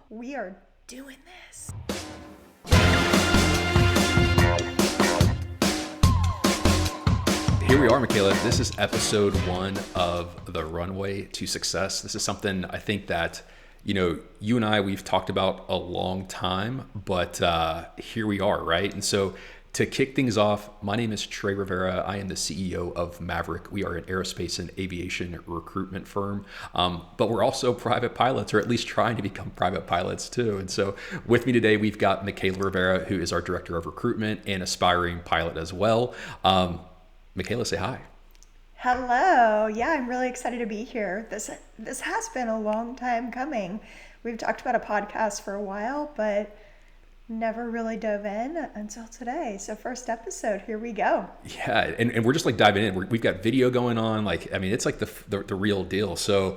We are doing this. Here we are, Mikaela. This is episode 1 of the Runway to Success. This is something I think that, you and I, we've talked about a long time, but here we are, right? And so to kick things off, my name is Trey Rivera. I am the CEO of MavRec. We are an aerospace and aviation recruitment firm, but we're also private pilots, or at least trying to become private pilots too. And so with me today, we've got Mikaela Rivera, who is our director of recruitment and aspiring pilot as well. Mikaela, say hi. Hello. Yeah, I'm really excited to be here. This has been a long time coming. We've talked about a podcast for a while, but never really dove in until today. So first episode, here we go. Yeah, and we're just like diving in. We've got video going on. It's like the real deal. So,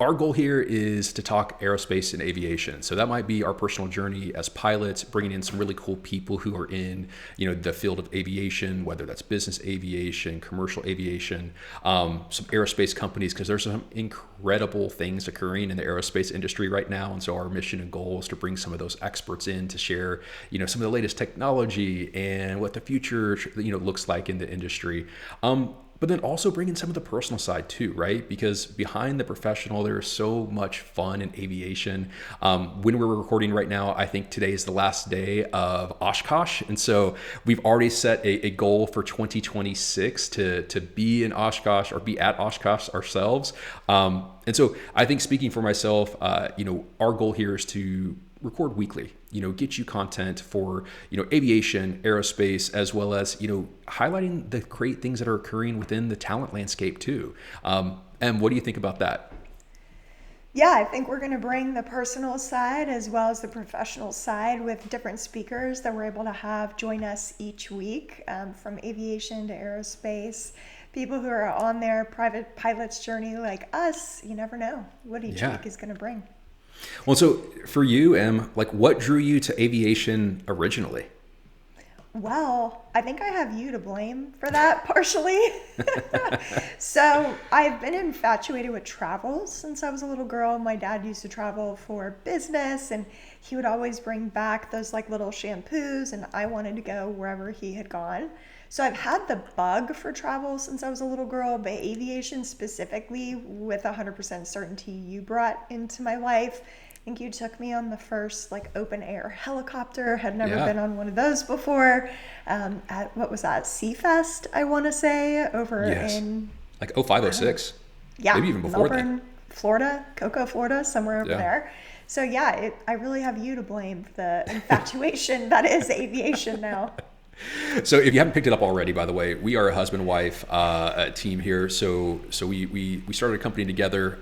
our goal here is to talk aerospace and aviation. So that might be our personal journey as pilots, bringing in some really cool people who are in, the field of aviation, whether that's business aviation, commercial aviation, some aerospace companies, because there's some incredible things occurring in the aerospace industry right now. And so our mission and goal is to bring some of those experts in to share, some of the latest technology and what the future, looks like in the industry. But then also bring in some of the personal side too, right? Because behind the professional, there's so much fun in aviation. When we're recording right now, I think today is the last day of Oshkosh. And so we've already set a goal for 2026 to be in Oshkosh or be at Oshkosh ourselves. And so I think, speaking for myself, our goal here is to record weekly, get you content for, aviation, aerospace, as well as, highlighting the great things that are occurring within the talent landscape too. And what do you think about that? Yeah, I think we're going to bring the personal side as well as the professional side with different speakers that we're able to have join us each week, from aviation to aerospace. People who are on their private pilot's journey like us. You never know what each week is going to bring. Well, so for you, Em, what drew you to aviation originally? Well, I think I have you to blame for that partially. So I've been infatuated with travel since I was a little girl. My dad used to travel for business, and he would always bring back those little shampoos, and I wanted to go wherever he had gone. So I've had the bug for travel since I was a little girl, but aviation specifically, with 100% certainty, you brought into my life. I think you took me on the first open air helicopter. Had never been on one of those before. At what was that? Seafest, I want to say, over in 0506. Yeah, maybe even before Melbourne, then. Florida, Cocoa, Florida, somewhere over there. So yeah, I really have you to blame for the infatuation that is aviation now. So if you haven't picked it up already, by the way, we are a husband-wife team here. So we started a company together.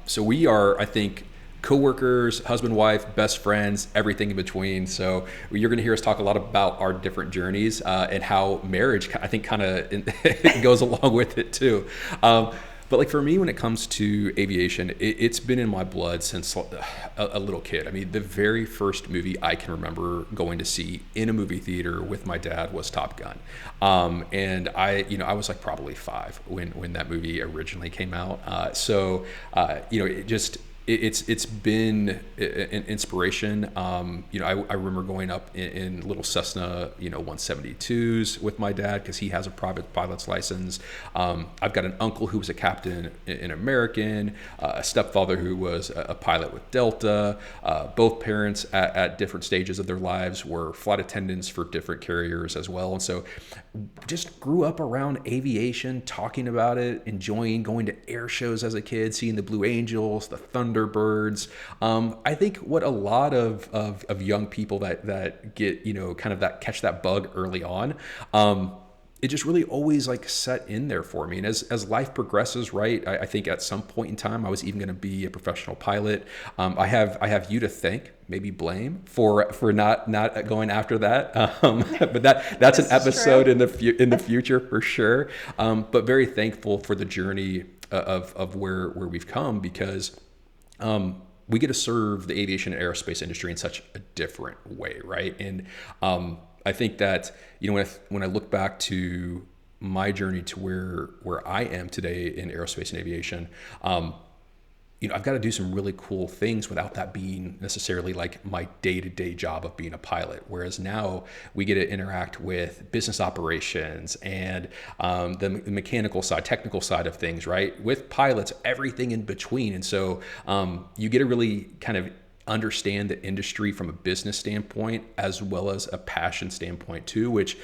So we are, I think, co-workers, husband-wife, best friends, everything in between. So you're going to hear us talk a lot about our different journeys and how marriage, I think, kind of goes along with it too. But for me, when it comes to aviation, it's been in my blood since a little kid. I mean, the very first movie I can remember going to see in a movie theater with my dad was Top Gun. And I was probably 5 when that movie originally came out. It's been an inspiration. I remember going up in little Cessna, 172s with my dad because he has a private pilot's license. I've got an uncle who was a captain in American, a stepfather who was a pilot with Delta. Both parents at different stages of their lives were flight attendants for different carriers as well. And so just grew up around aviation, talking about it, enjoying going to air shows as a kid, seeing the Blue Angels, the Thunderbirds. I think what a lot of young people that get, kind of that catch that bug early on, it just really always set in there for me. And as life progresses, right, I think at some point in time, I was even going to be a professional pilot. I have you to thank, maybe blame for not going after that. But that's an episode in the future for sure. But very thankful for the journey of where we've come, because we get to serve the aviation and aerospace industry in such a different way, right? And I think that, when I look back to my journey to where I am today in aerospace and aviation, I've got to do some really cool things without that being necessarily like my day-to-day job of being a pilot. Whereas now we get to interact with business operations and the mechanical side, technical side of things, right? With pilots, everything in between. And so you get to really kind of understand the industry from a business standpoint as well as a passion standpoint too, which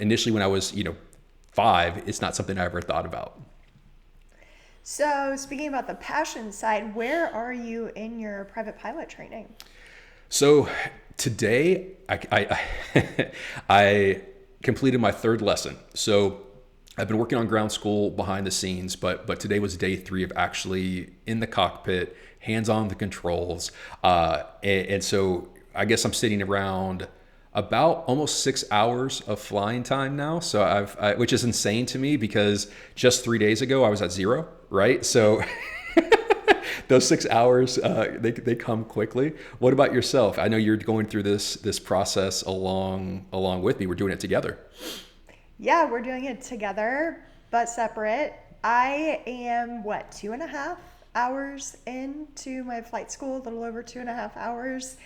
initially when I was, 5, it's not something I ever thought about. So, speaking about the passion side, where are you in your private pilot training? So today I completed my third lesson. So I've been working on ground school behind the scenes, but today was day 3 of actually in the cockpit, hands on the controls. And so I guess I'm sitting around about almost 6 hours of flying time now. So which is insane to me because just 3 days ago I was at 0, right? So those 6 hours, they come quickly. What about yourself? I know you're going through this process along with me. We're doing it together. Yeah, we're doing it together, but separate. I am 2.5 hours into my flight school, a little over 2.5 hours,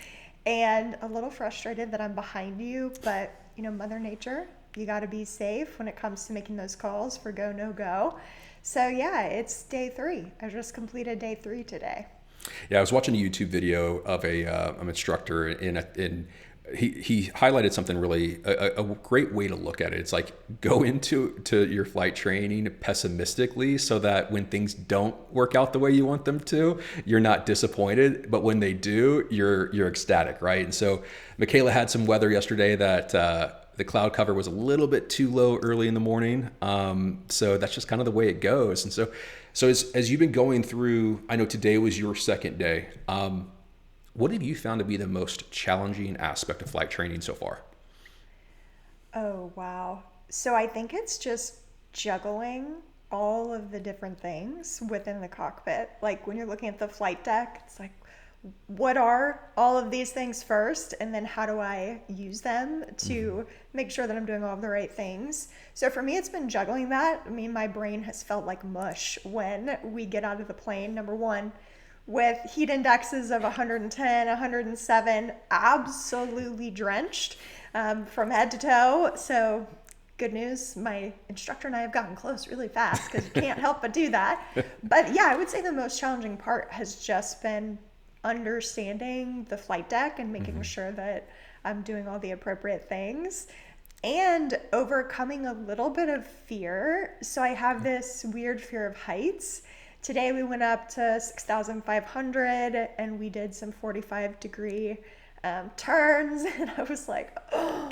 and a little frustrated that I'm behind you, but Mother Nature, you got to be safe when it comes to making those calls for go, no go. So yeah, it's day 3. I just completed day 3 today. Yeah, I was watching a YouTube video of an instructor, and he highlighted something really a great way to look at it. It's like go into your flight training pessimistically, so that when things don't work out the way you want them to, you're not disappointed. But when they do, you're ecstatic, right? And so Mikaela had some weather yesterday that. The cloud cover was a little bit too low early in the morning. So that's just kind of the way it goes. And so as you've been going through, I know today was your second day. What have you found to be the most challenging aspect of flight training so far? Oh, wow. So I think it's just juggling all of the different things within the cockpit. Like when you're looking at the flight deck, it's like, what are all of these things first, and then how do I use them to make sure that I'm doing all of the right things? So for me, it's been juggling that. I mean, my brain has felt like mush when we get out of the plane, number one, with heat indexes of 110, 107, absolutely drenched from head to toe. So good news, my instructor and I have gotten close really fast because you can't help but do that. But yeah, I would say the most challenging part has just been understanding the flight deck and making sure that I'm doing all the appropriate things and overcoming a little bit of fear. So I have this weird fear of heights. Today we went up to 6,500 and we did some 45-degree turns, and I was like, oh,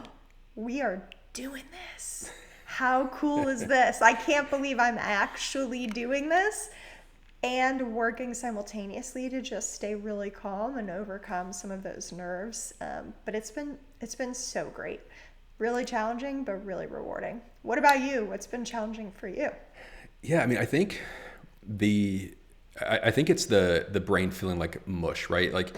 we are doing this. How cool is this? I can't believe I'm actually doing this. And working simultaneously to just stay really calm and overcome some of those nerves. But it's been so great. Really challenging, but really rewarding. What about you? What's been challenging for you? Yeah, I mean, I think it's the brain feeling like mush, right? Like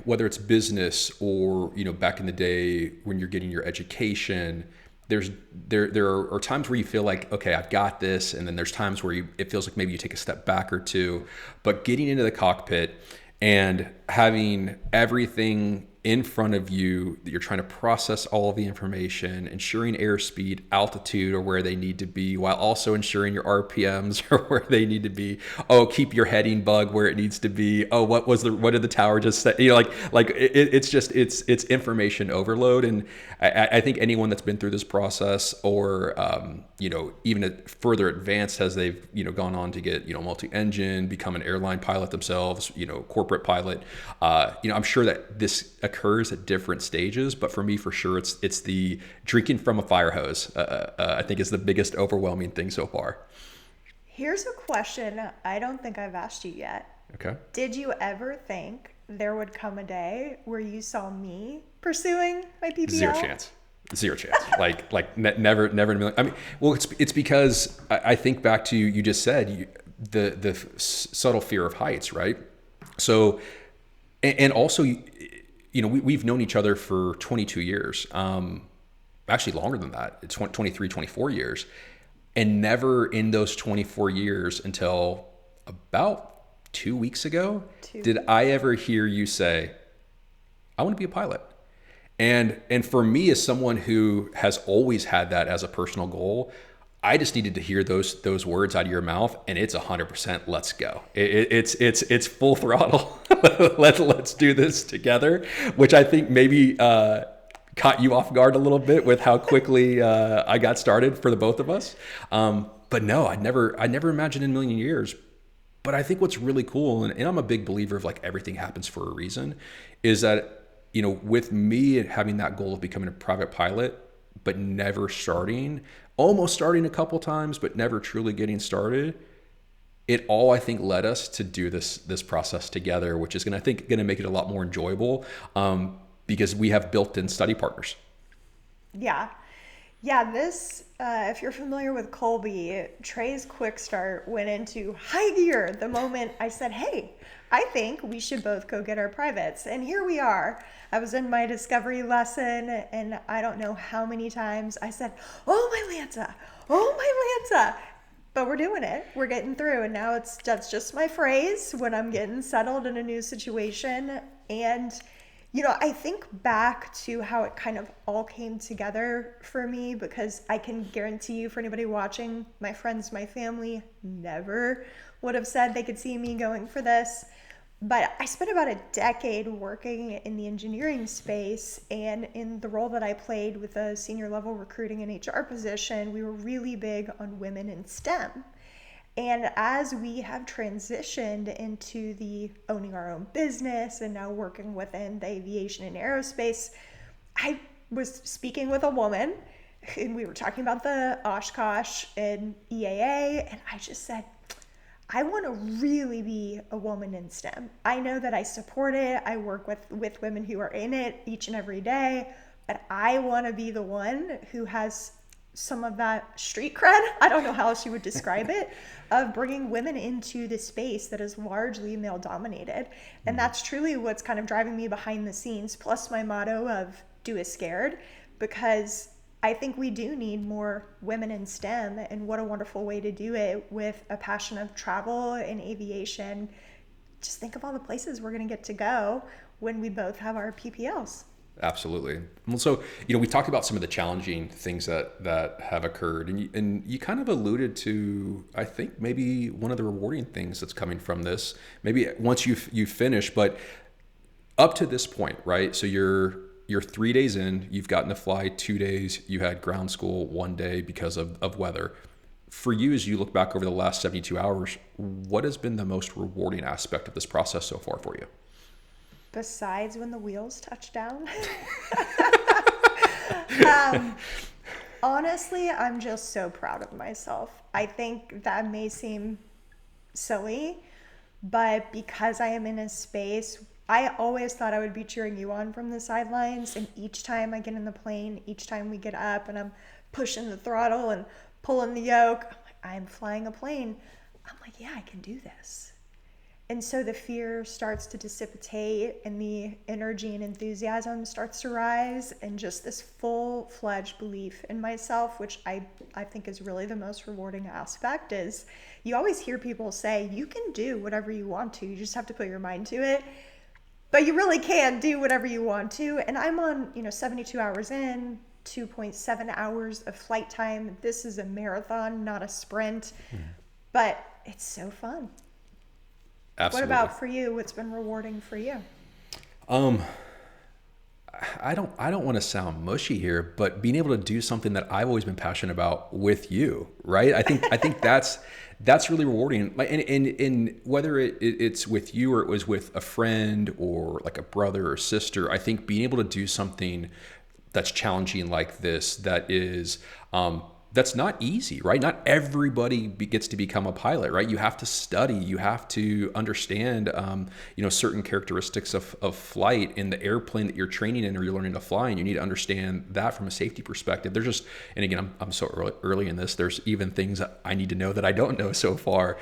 whether it's business or, back in the day when you're getting your education, there are times where you feel like, okay, I've got this. And then there's times where it feels like maybe you take a step back or two, but getting into the cockpit and having everything in front of you that you're trying to process all of the information, ensuring airspeed, altitude are where they need to be, while also ensuring your RPMs are where they need to be. Oh, keep your heading bug where it needs to be. Oh, what did the tower just say? It's information overload. And I think anyone that's been through this process or, even further advanced as they've, gone on to get, multi-engine, become an airline pilot themselves, corporate pilot, I'm sure that this occurs at different stages, but for me, for sure, it's the drinking from a fire hose. I think is the biggest overwhelming thing so far. Here's a question I don't think I've asked you yet. Okay. Did you ever think there would come a day where you saw me pursuing my PPL? Zero chance. Never in a million. I mean, well, it's because I think back to you just said the subtle fear of heights, right? So, and also, we've known each other for 22 years, actually longer than that. It's 23, 24 years. And never in those 24 years until about 2 weeks ago, 2 did I ever hear you say, I want to be a pilot? And for me, as someone who has always had that as a personal goal, I just needed to hear those words out of your mouth, and it's 100%. Let's go. It's full throttle. Let's do this together. Which I think maybe caught you off guard a little bit with how quickly I got started for the both of us. But no, I never imagined in a million years. But I think what's really cool, and I'm a big believer of like everything happens for a reason, is that, you know, with me having that goal of becoming a private pilot, but never starting, almost starting a couple times, but never truly getting started, it all, I think, led us to do this process together, which is going to make it a lot more enjoyable, because we have built-in study partners. Yeah. This, if you're familiar with Colby, Trey's quick start went into high gear the moment I said, hey, I think we should both go get our privates. And here we are. I was in my discovery lesson, and I don't know how many times I said, oh my Lanta, oh my Lanta. But we're doing it. We're getting through. And now that's just my phrase when I'm getting settled in a new situation. And you know, I think back to how it kind of all came together for me, because I can guarantee you, for anybody watching, my friends, my family never would have said they could see me going for this. But I spent about a decade working in the engineering space, and in the role that I played with a senior level recruiting and HR position, we were really big on women in STEM. And as we have transitioned into the owning our own business and now working within the aviation and aerospace, I was speaking with a woman and we were talking about the Oshkosh and EAA, and I just said, I want to really be a woman in STEM. I know that I support it. I work with women who are in it each and every day, but I want to be the one who has some of that street cred, I don't know how else you would describe it, of bringing women into the space that is largely male dominated. And that's truly what's kind of driving me behind the scenes, plus my motto of do as scared, because I think we do need more women in STEM, and what a wonderful way to do it with a passion of travel and aviation. Just think of all the places we're going to get to go when we both have our PPLs. Absolutely. Well, so, you know, we talked about some of the challenging things that have occurred, and you kind of alluded to, I think, maybe one of the rewarding things that's coming from this, maybe once you finish, but up to this point, right? So you're 3 days in, you've gotten to fly 2 days, you had ground school 1 day because of weather. For you, as you look back over the last 72 hours, what has been the most rewarding aspect of this process so far for you? Besides when the wheels touch down. Honestly, I'm just so proud of myself. I think that may seem silly, but because I am in a space, I always thought I would be cheering you on from the sidelines. And each time I get in the plane, each time we get up and I'm pushing the throttle and pulling the yoke, I'm flying a plane. I'm like, yeah, I can do this. And so the fear starts to dissipate and the energy and enthusiasm starts to rise, and just this full-fledged belief in myself, which I think is really the most rewarding aspect, is you always hear people say, you can do whatever you want to, you just have to put your mind to it. But you really can do whatever you want to. And I'm on, 72 hours in, 2.7 hours of flight time. This is a marathon, not a sprint, but it's so fun. Absolutely. What about for you? What's been rewarding for you? I don't want to sound mushy here, but being able to do something that I've always been passionate about with you, right? I think that's really rewarding. And whether it's with you or it was with a friend or like a brother or sister, I think being able to do something that's challenging like this, that is that's not easy, right? Not everybody gets to become a pilot, right? You have to study, you have to understand, certain characteristics of flight in the airplane that you're training in or you're learning to fly, and you need to understand that from a safety perspective. There's just, and again, I'm so early in this, there's even things that I need to know that I don't know so far.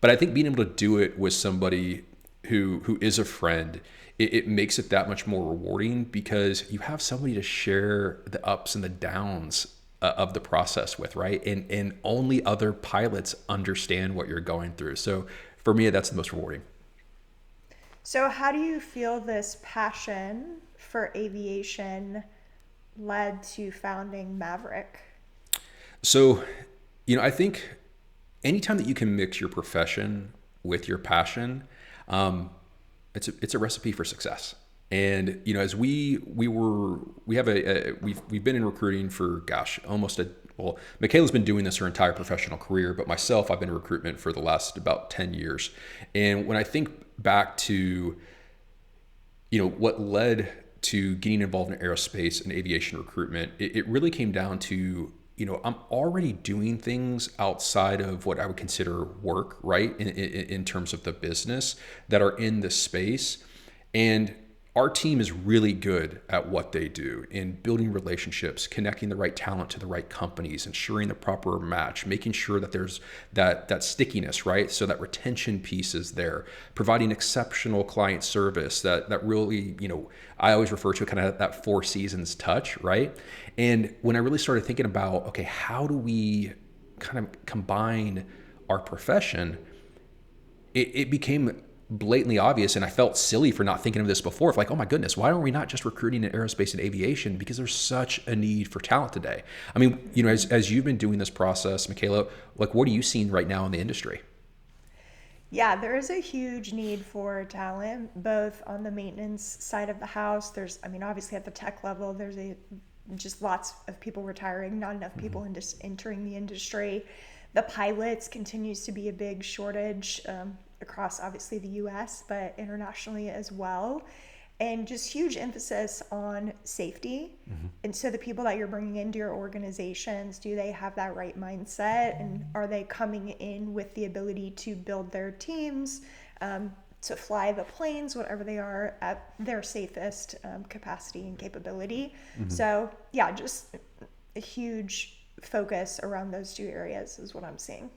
But I think being able to do it with somebody who is a friend, it makes it that much more rewarding, because you have somebody to share the ups and the downs of the process with, right? And only other pilots understand what you're going through. So for me, that's the most rewarding. So how do you feel this passion for aviation led to founding MavRec? So, I think anytime that you can mix your profession with your passion, it's a recipe for success. And as we've been in recruiting for Mikaela's been doing this her entire professional career, but myself, I've been in recruitment for the last about 10 years. And when I think back to what led to getting involved in aerospace and aviation recruitment, it really came down to I'm already doing things outside of what I would consider work, right? In terms of the business that are in this space. And our team is really good at what they do in building relationships, connecting the right talent to the right companies, ensuring the proper match, making sure that there's that stickiness, right? So that retention piece is there, providing exceptional client service that really, I always refer to kind of that Four Seasons touch, right? And when I really started thinking about, okay, how do we kind of combine our profession, it became blatantly obvious, and I felt silly for not thinking of this before. Like, oh my goodness, why are we not just recruiting in aerospace and aviation? Because there's such a need for talent today. I mean, as you've been doing this process, Mikaela, like, what are you seeing right now in the industry? Yeah, there is a huge need for talent, both on the maintenance side of the house. Obviously at the tech level, there's just lots of people retiring, not enough people entering the industry. The pilots continues to be a big shortage across obviously the US, but internationally as well. And just huge emphasis on safety. And so the people that you're bringing into your organizations, do they have that right mindset? And are they coming in with the ability to build their teams, to fly the planes, whatever they are, at their safest capacity and capability? So yeah, just a huge focus around those two areas is what I'm seeing.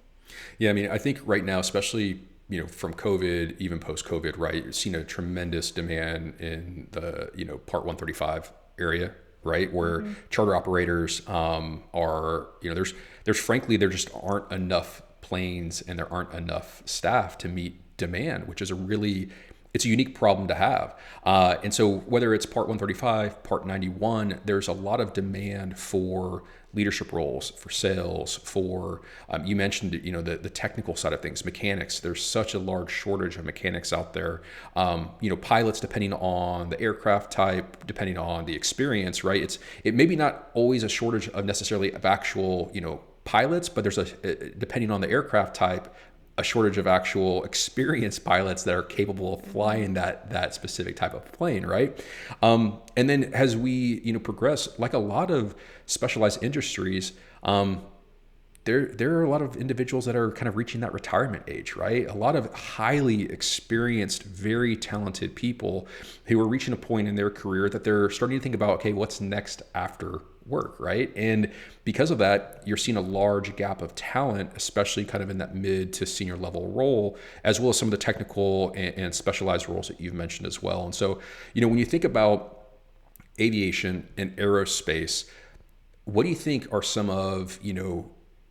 Yeah, I mean, I think right now, especially from COVID, even post-COVID, right, you're seeing a tremendous demand in the, Part 135 area, right, where charter operators are, there's frankly, there just aren't enough planes and there aren't enough staff to meet demand, which is it's a unique problem to have. And so whether it's Part 135, Part 91, there's a lot of demand for leadership roles, for sales, for, you mentioned, the technical side of things, mechanics. There's such a large shortage of mechanics out there. Pilots, depending on the aircraft type, depending on the experience, right? It may be not always a shortage of necessarily of actual, pilots, but there's depending on the aircraft type, a shortage of actual experienced pilots that are capable of flying that specific type of plane, right? And then as we progress, like a lot of specialized industries, there are a lot of individuals that are kind of reaching that retirement age, right? A lot of highly experienced, very talented people who are reaching a point in their career that they're starting to think about, okay, what's next after work, right? And because of that, you're seeing a large gap of talent, especially kind of in that mid to senior level role, as well as some of the technical and specialized roles that you've mentioned as well. And so, when you think about aviation and aerospace, what do you think are some of,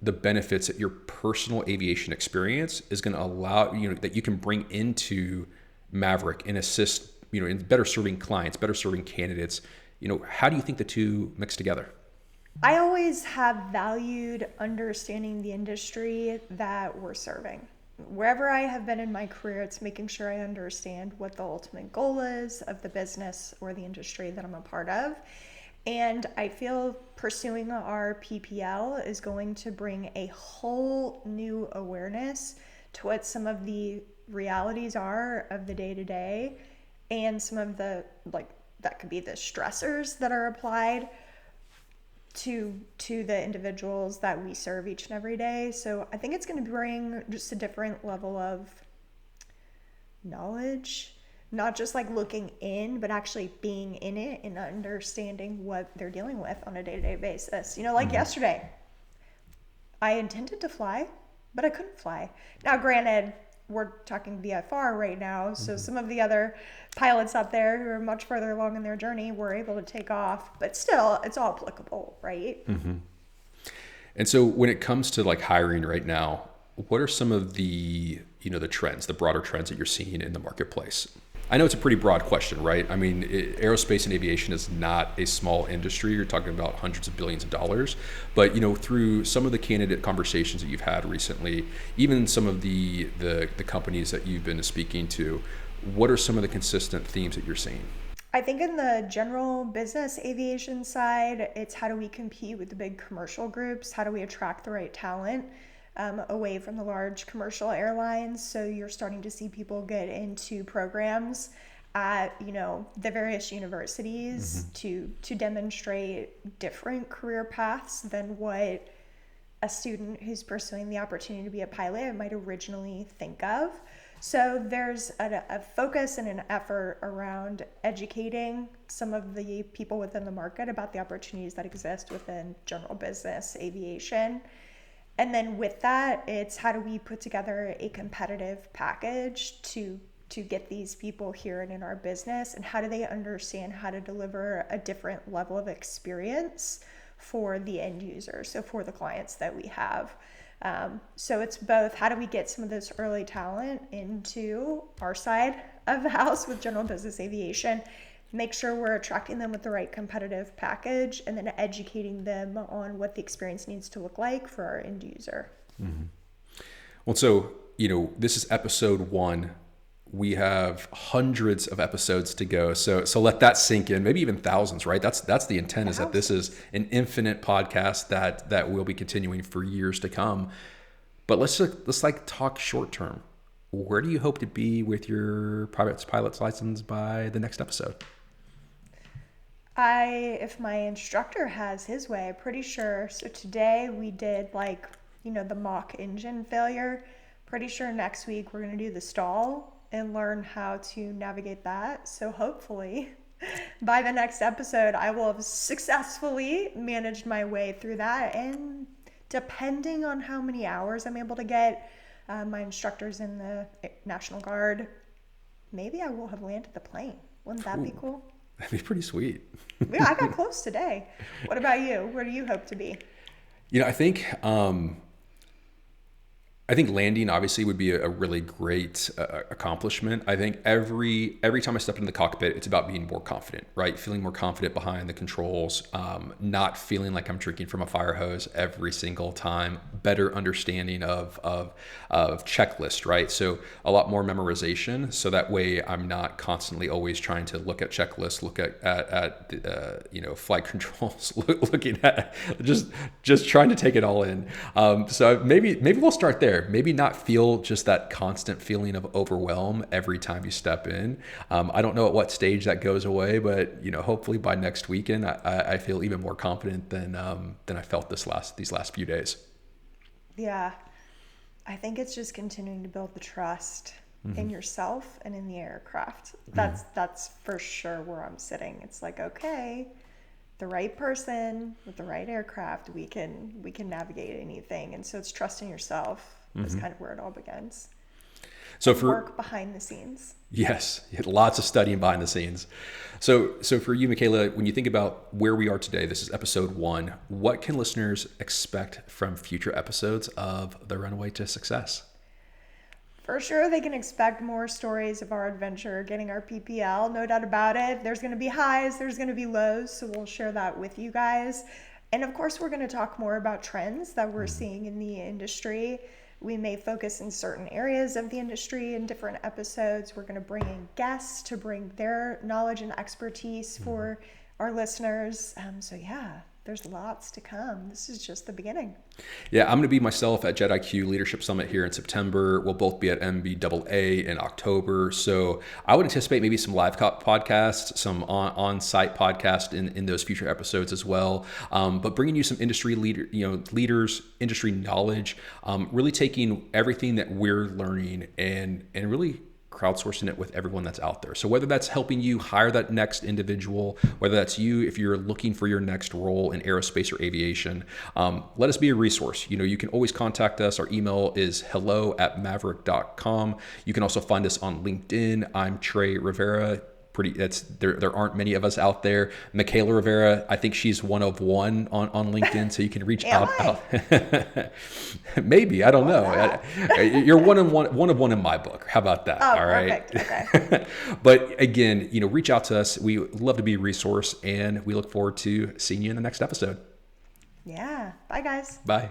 the benefits that your personal aviation experience is going to allow, that you can bring into MavRec and assist, in better serving clients, better serving candidates? How do you think the two mix together? I always have valued understanding the industry that we're serving. Wherever I have been in my career, it's making sure I understand what the ultimate goal is of the business or the industry that I'm a part of. And I feel pursuing our PPL is going to bring a whole new awareness to what some of the realities are of the day-to-day and some of the, that could be the stressors that are applied to the individuals that we serve each and every day. So I think it's going to bring just a different level of knowledge, not just looking in, but actually being in it and understanding what they're dealing with on a day-to-day basis. Yesterday, I intended to fly, but I couldn't fly. Now, granted, we're talking VFR right now, so some of the other pilots out there who are much further along in their journey were able to take off, but still, it's all applicable, right? And so when it comes to hiring right now, what are some of the, the trends, the broader trends that you're seeing in the marketplace? I know it's a pretty broad question, right? I mean, aerospace and aviation is not a small industry. You're talking about hundreds of billions of dollars. But, through some of the candidate conversations that you've had recently, even some of the companies that you've been speaking to, what are some of the consistent themes that you're seeing? I think in the general business aviation side, it's how do we compete with the big commercial groups? How do we attract the right talent away from the large commercial airlines? So you're starting to see people get into programs at the various universities to demonstrate different career paths than what a student who's pursuing the opportunity to be a pilot might originally think of. So there's a focus and an effort around educating some of the people within the market about the opportunities that exist within general business aviation. And then with that, it's how do we put together a competitive package to get these people here and in our business, and how do they understand how to deliver a different level of experience for the end user, so for the clients that we have. So it's both how do we get some of this early talent into our side of the house with general business aviation, make sure we're attracting them with the right competitive package, and then educating them on what the experience needs to look like for our end user. Mm-hmm. Well, so, this is episode 1. We have hundreds of episodes to go. So let that sink in, maybe even thousands, right? That's the intent, is that this is an infinite podcast that will be continuing for years to come. But let's talk short term. Where do you hope to be with your private pilot's license by the next episode? If my instructor has his way, pretty sure. So today we did the mock engine failure. Pretty sure next week we're going to do the stall and learn how to navigate that. So hopefully by the next episode, I will have successfully managed my way through that. And depending on how many hours I'm able to get, my instructor's in the National Guard, maybe I will have landed the plane. Wouldn't that be cool? That'd be pretty sweet. Yeah, I got close today. What about you? Where do you hope to be? I think landing obviously would be a really great accomplishment. I think every time I step into the cockpit, it's about being more confident, right? Feeling more confident behind the controls, not feeling like I'm drinking from a fire hose every single time. Better understanding of checklist, right? So a lot more memorization, so that way I'm not constantly always trying to look at checklists, look at flight controls, looking at just trying to take it all in. So maybe we'll start there. Maybe not feel just that constant feeling of overwhelm every time you step in. I don't know at what stage that goes away, but hopefully by next weekend, I feel even more confident than I felt these last few days. Yeah, I think it's just continuing to build the trust in yourself and in the aircraft. That's for sure where I'm sitting. It's like, okay, the right person with the right aircraft, we can navigate anything. And so it's trusting yourself is kind of where it all begins. So work behind the scenes. Yes, lots of studying behind the scenes. So for you, Mikaela, when you think about where we are today, this is episode 1. What can listeners expect from future episodes of The Runway to Success? For sure, they can expect more stories of our adventure getting our PPL, no doubt about it. There's going to be highs, there's going to be lows, so we'll share that with you guys. And of course, we're going to talk more about trends that we're seeing in the industry. We may focus in certain areas of the industry in different episodes. We're going to bring in guests to bring their knowledge and expertise for our listeners. So yeah, there's lots to come. This is just the beginning. Yeah, I'm going to be myself at JediQ Leadership Summit here in September. We'll both be at MBAA in October. So I would anticipate maybe some live podcasts, some on-site podcasts in those future episodes as well. But bringing you some industry leaders, industry knowledge, really taking everything that we're learning and really crowdsourcing it with everyone that's out there. So whether that's helping you hire that next individual, whether that's you, if you're looking for your next role in aerospace or aviation, let us be a resource. You can always contact us. Our email is hello@mavrec.com. You can also find us on LinkedIn. I'm Trey Rivera. there aren't many of us out there. Mikaela Rivera, I think she's one of one on LinkedIn, so you can reach out. Maybe, I don't know. You're one of one in my book. How about that? Oh, all right. perfect. Okay. But again, reach out to us. We love to be a resource, and we look forward to seeing you in the next episode. Yeah. Bye, guys. Bye.